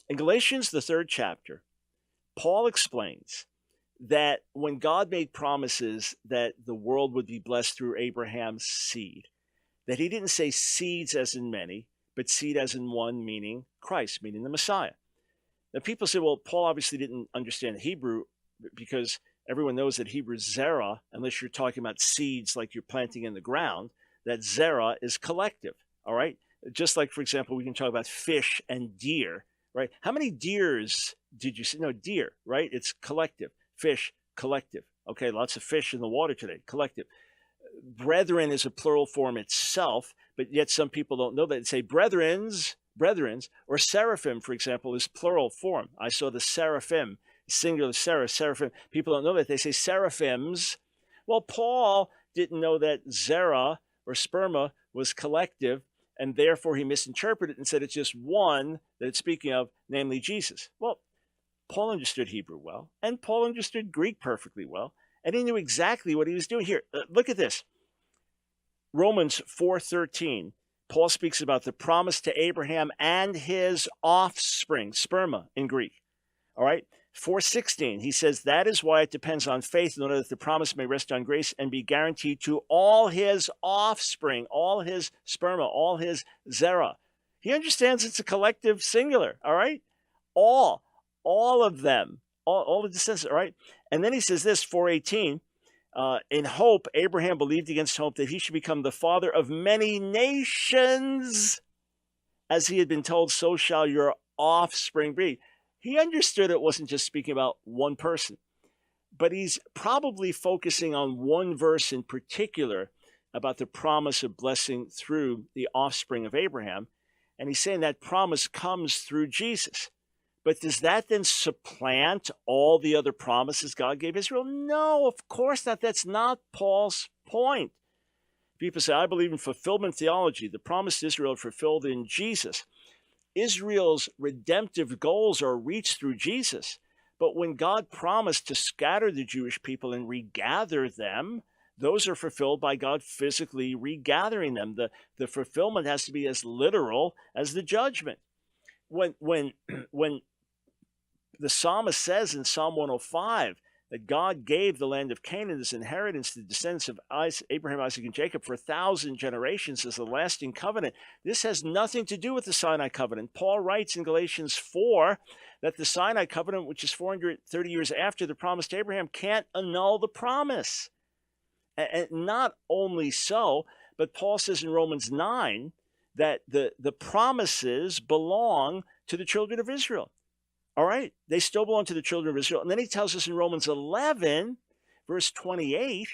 In Galatians, the 3rd chapter, Paul explains that when God made promises that the world would be blessed through Abraham's seed, that he didn't say seeds as in many, but seed as in one, meaning Christ, meaning the Messiah. Now, people say, well, Paul obviously didn't understand Hebrew because everyone knows that Hebrew zera, unless you're talking about seeds like you're planting in the ground, that zera is collective, all right? Just like, for example, we can talk about fish and deer, right? How many deers did you see? No, deer, right? It's collective. Fish, collective. Okay, lots of fish in the water today, collective. Brethren is a plural form itself, but yet some people don't know that. They say brethrens, or seraphim, for example, is plural form. I saw the seraphim, singular seraphim. People don't know that. They say seraphims. Well, Paul didn't know that zera or sperma was collective, and therefore he misinterpreted it and said it's just one that it's speaking of, namely Jesus. Well, Paul understood Hebrew well, and Paul understood Greek perfectly well, and he knew exactly what he was doing here. Look at this. Romans 4:13. Paul speaks about the promise to Abraham and his offspring, sperma in Greek. All right? 4:16, he says, that is why it depends on faith in order that the promise may rest on grace and be guaranteed to all his offspring, all his sperma, all his zera. He understands it's a collective singular, all right? All of them, all the descendants, all right? And then he says this, 4:18, in hope, Abraham believed against hope that he should become the father of many nations. As he had been told, so shall your offspring be. He understood it wasn't just speaking about one person, but he's probably focusing on one verse in particular about the promise of blessing through the offspring of Abraham. And he's saying that promise comes through Jesus. But does that then supplant all the other promises God gave Israel? No, of course not. That's not Paul's point. People say, I believe in fulfillment theology. The promise to Israel fulfilled in Jesus. Israel's redemptive goals are reached through Jesus. But when God promised to scatter the Jewish people and regather them, those are fulfilled by God physically regathering them. The fulfillment has to be as literal as the judgment. When the psalmist says in Psalm 105 that God gave the land of Canaan as inheritance to the descendants of Abraham, Isaac, and Jacob for 1,000 generations as a lasting covenant, this has nothing to do with the Sinai covenant. Paul writes in Galatians 4 that the Sinai covenant, which is 430 years after the promise to Abraham, can't annul the promise. And not only so, but Paul says in Romans 9 that the promises belong to the children of Israel. All right, they still belong to the children of Israel. And then he tells us in Romans 11, verse 28,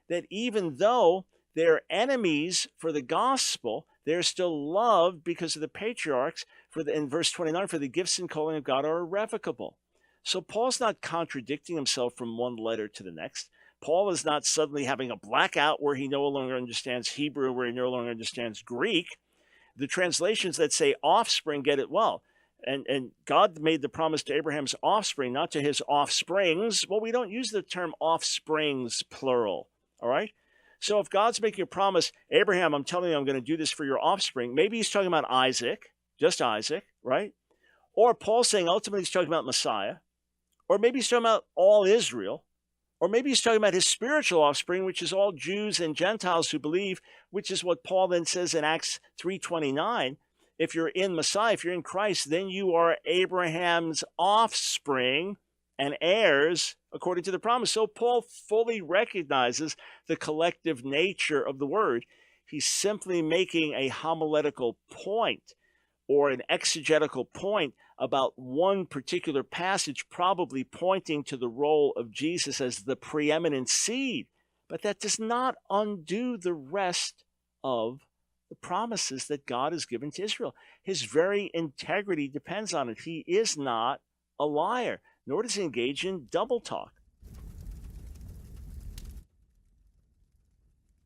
that even though they're enemies for the gospel, they're still loved because of the patriarchs. In verse 29, for the gifts and calling of God are irrevocable. So Paul's not contradicting himself from one letter to the next. Paul is not suddenly having a blackout where he no longer understands Hebrew, where he no longer understands Greek. The translations that say offspring get it well. And God made the promise to Abraham's offspring, not to his offsprings. Well, we don't use the term offsprings, plural, all right? So if God's making a promise, Abraham, I'm telling you I'm going to do this for your offspring, maybe he's talking about Isaac, just Isaac, right? Or Paul's saying ultimately he's talking about Messiah. Or maybe he's talking about all Israel. Or maybe he's talking about his spiritual offspring, which is all Jews and Gentiles who believe, which is what Paul then says in Acts 3:29. If you're in Messiah, if you're in Christ, then you are Abraham's offspring and heirs according to the promise. So Paul fully recognizes the collective nature of the word. He's simply making a homiletical point or an exegetical point about one particular passage, probably pointing to the role of Jesus as the preeminent seed. But that does not undo the rest of the promises that God has given to Israel. His very integrity depends on it. He is not a liar, nor does he engage in double talk.